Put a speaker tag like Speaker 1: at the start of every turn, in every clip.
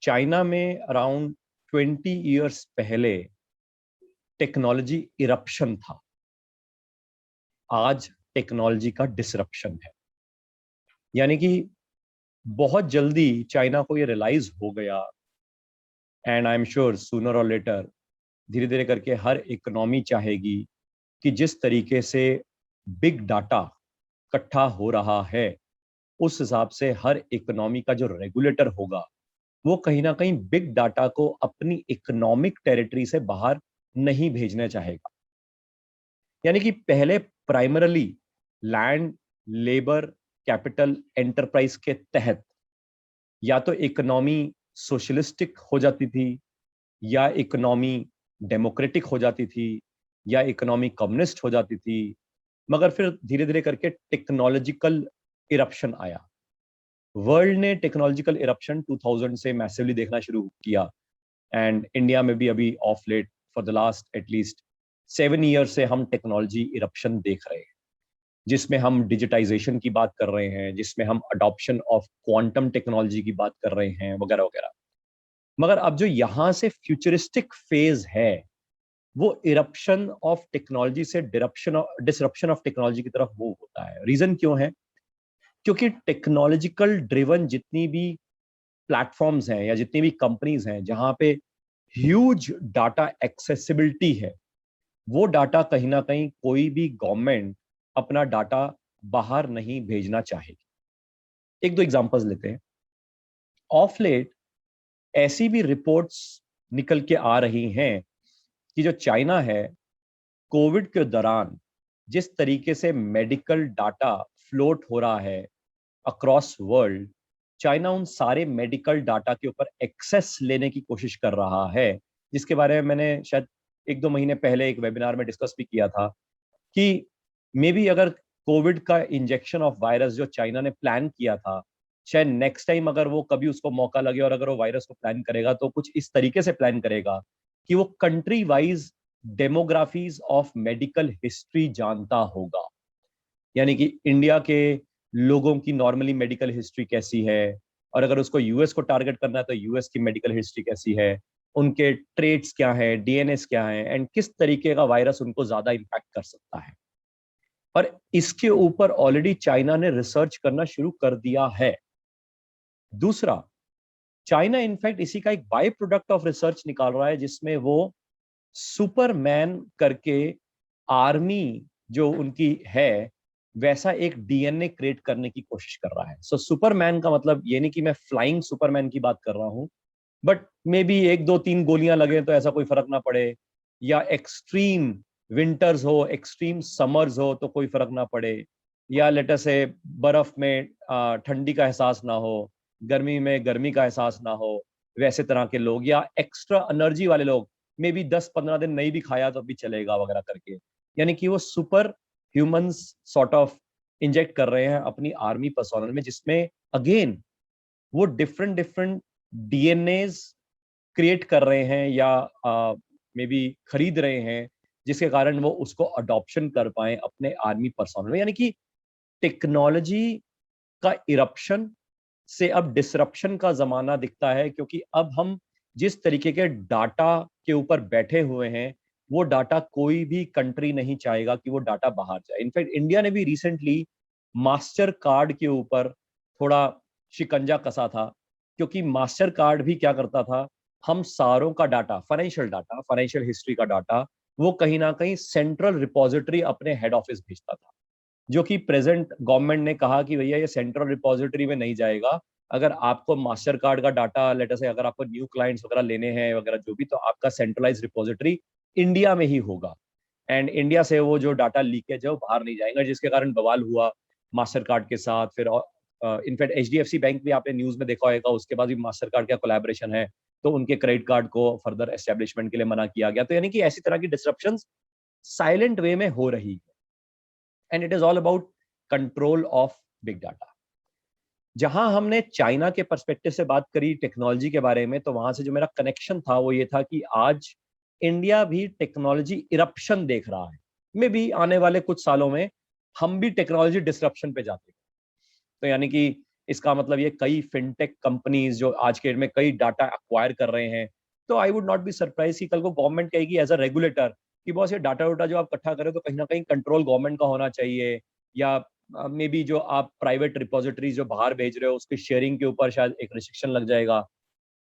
Speaker 1: China में around 20 years पहले technology eruption था। आज टेक्नोलॉजी का डिसरप्शन है। यानी कि बहुत जल्दी चाइना को ये रियलाइज हो गया, and I am sure sooner और लेटर धीरे धीरे करके हर इकोनॉमी चाहेगी कि जिस तरीके से बिग डाटा इकट्ठा हो रहा है, उस हिसाब से हर इकोनॉमी का जो रेगुलेटर होगा वो कहीं ना कहीं बिग डाटा को अपनी इकोनॉमिक टेरिटरी से बाहर नहीं भेजना चाहेगा। यानी कि पहले primarily land, labour, capital, enterprise के तहत या तो इकोनॉमी सोशलिस्टिक हो जाती थी, या इकोनॉमी डेमोक्रेटिक हो जाती थी, या इकोनॉमी कम्युनिस्ट हो जाती थी। मगर फिर धीरे धीरे करके टेक्नोलॉजिकल इरप्शन आया। वर्ल्ड ने टेक्नोलॉजिकल इरप्शन 2000 से मैसिवली देखना शुरू किया, एंड इंडिया में भी अभी of late for the last at least 7 year से हम टेक्नोलॉजी इरप्शन देख रहे हैं, जिसमें हम डिजिटाइजेशन की बात कर रहे हैं, जिसमें हम अडॉप्शन ऑफ क्वांटम टेक्नोलॉजी की बात कर रहे हैं, वगैरह वगैरह। मगर अब जो यहां से फ्यूचरिस्टिक फेज है, वो इरप्शन ऑफ टेक्नोलॉजी से डिसरप्शन ऑफ टेक्नोलॉजी की तरफ मूव होता है। रीजन क्यों है? क्योंकि टेक्नोलॉजिकल ड्रिवन जितनी भी प्लेटफॉर्म्स हैं या जितनी भी कंपनीज हैं जहां पे ह्यूज डाटा एक्सेसिबिलिटी है, वो डाटा कहीं ना कहीं कोई भी गवर्नमेंट अपना डाटा बाहर नहीं भेजना चाहेगी। एक दो एग्जांपल्स लेते हैं। ऑफ लेट ऐसी भी रिपोर्ट्स निकल के आ रही हैं कि जो चाइना है, कोविड के दौरान जिस तरीके से मेडिकल डाटा फ्लोट हो रहा है अक्रॉस वर्ल्ड, चाइना उन सारे मेडिकल डाटा के ऊपर एक्सेस लेने की कोशिश कर रहा है, जिसके बारे में मैंने शायद 1-2 महीने पहले एक वेबिनार में डिस्कस भी किया था कि मे बी अगर कोविड का इंजेक्शन ऑफ वायरस जो चाइना ने प्लान किया था, शायद नेक्स्ट टाइम अगर वो कभी उसको मौका लगे और अगर वो वायरस को प्लान करेगा तो कुछ इस तरीके से प्लान करेगा कि वो country wise demographies of medical history जानता होगा। यानी कि इंडिया के लोगों की नॉर्मली मेडिकल हिस्ट्री कैसी है, और अगर उसको यूएस को टारगेट करना है तो यूएस की मेडिकल हिस्ट्री कैसी है, उनके ट्रेड्स क्या है, डीएनएस क्या है, एंड किस तरीके का वायरस उनको ज्यादा इंपैक्ट कर सकता है। और इसके ऊपर ऑलरेडी चाइना ने रिसर्च करना शुरू कर दिया है। दूसरा, चाइना इनफैक्ट इसी का एक बाय प्रोडक्ट ऑफ रिसर्च निकाल रहा है, जिसमें वो सुपरमैन करके आर्मी जो उनकी है वैसा एक डीएनए क्रिएट करने की कोशिश कर रहा है। सो सुपरमैन का मतलब ये नहीं कि मैं फ्लाइंग सुपरमैन की बात कर रहा हूं, बट मे बी 1 2 3 गोलियां लगे तो ऐसा कोई फर्क ना पड़े, या एक्सट्रीम विंटर्स हो, एक्सट्रीम समर्स हो तो कोई फर्क ना पड़े, या लेटर से बर्फ में ठंडी का एहसास ना हो, गर्मी में गर्मी का एहसास ना हो, वैसे तरह के लोग, या एक्स्ट्रा एनर्जी वाले लोग मे बी 10 15 दिन नहीं भी खाया तो भी चलेगा वगैरह करके। यानी कि वो super humans sort of inject कर रहे हैं अपनी आर्मी पर्सोनल में, जिसमें अगेन वो डिफरेंट डिफरेंट डीएनएज क्रिएट कर रहे हैं या मे बी खरीद रहे हैं, जिसके कारण वो उसको अडॉप्शन कर पाए अपने आर्मी पर्सोनल में। यानी कि टेक्नोलॉजी का इरप्शन से अब डिसरप्शन का जमाना दिखता है, क्योंकि अब हम जिस तरीके के डाटा के ऊपर बैठे हुए हैं, वो डाटा कोई भी कंट्री नहीं चाहेगा कि वो डाटा बाहर जाए। इनफैक्ट इंडिया ने भी रिसेंटली मास्टर कार्ड के ऊपर थोड़ा शिकंजा कसा था, क्योंकि मास्टर कार्ड भी क्या करता था, हम सारों का data, financial data, financial history का डाटा, वो कहीं ना कहीं सेंट्रल रिपोजिटरी अपने हेड ऑफिस भेजता था, जो कि प्रेजेंट गवर्नमेंट ने कहा कि भैया ये सेंट्रल रिपोजिटरी में नहीं जाएगा। अगर आपको मास्टर कार्ड का डाटा, लेटर से अगर आपको न्यू क्लाइंट्स वगैरह लेने हैं वगैरह जो भी, तो आपका सेंट्रलाइज रिपोजिटरी इंडिया में ही होगा, एंड इंडिया से वो जो डाटा लीकेज है वो बाहर नहीं जाएगा, जिसके कारण बवाल हुआ मास्टर कार्ड के साथ। फिर इनफैक्ट एचडीएफसी बैंक भी आपने न्यूज में देखा होगा, उसके बाद भी मास्टर कार्ड का कोलैबोरेशन है, तो उनके क्रेडिट कार्ड को फर्दर एस्टेब्लिशमेंट के लिए मना किया गया। तो यानी कि ऐसी तरह की डिस्ट्रप्शन साइलेंट वे में हो रही है, and it is all about control of big data. जहां हमने चाइना के पर्सपेक्टिव से बात करी टेक्नोलॉजी के बारे में, तो वहां से जो मेरा कनेक्शन था वो ये था कि आज इंडिया भी टेक्नोलॉजी इरप्शन देख रहा है। मे बी आने वाले कुछ सालों में हम भी टेक्नोलॉजी डिसरप्शन पे जाते हैं। तो यानी कि इसका मतलब ये कई फिनटेक कंपनीज जो आज के डेट में कई डाटा एक्वायर कर रहे हैं, तो I would not be surprise कि कल को गवर्नमेंट कहेगी एज अ रेगुलेटर कि बॉस ये डाटा वोटा जो आप इकट्ठा करें तो कहीं ना कहीं कंट्रोल गवर्नमेंट का होना चाहिए, या मे बी जो आप प्राइवेट रिपोजिटरीज जो बाहर भेज रहे हो उसके शेयरिंग के ऊपर शायद एक रिस्ट्रिक्शन लग जाएगा।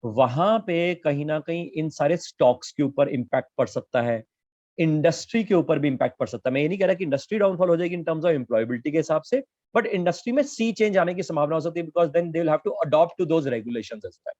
Speaker 1: वहां पे कहीं ना कहीं इन सारे स्टॉक्स के ऊपर इम्पैक्ट पड़ सकता है, इंडस्ट्री के ऊपर भी इम्पैक्ट पड़ सकता है। मैं ये नहीं कह रहा कि इंडस्ट्री डाउनफॉल हो जाएगी इन टर्म्स ऑफ एम्प्लॉयबिलिटी के हिसाब से, बट इंडस्ट्री में सी चेंज आने की संभावना हो सकती है, because then they will have to adopt to those regulations as well.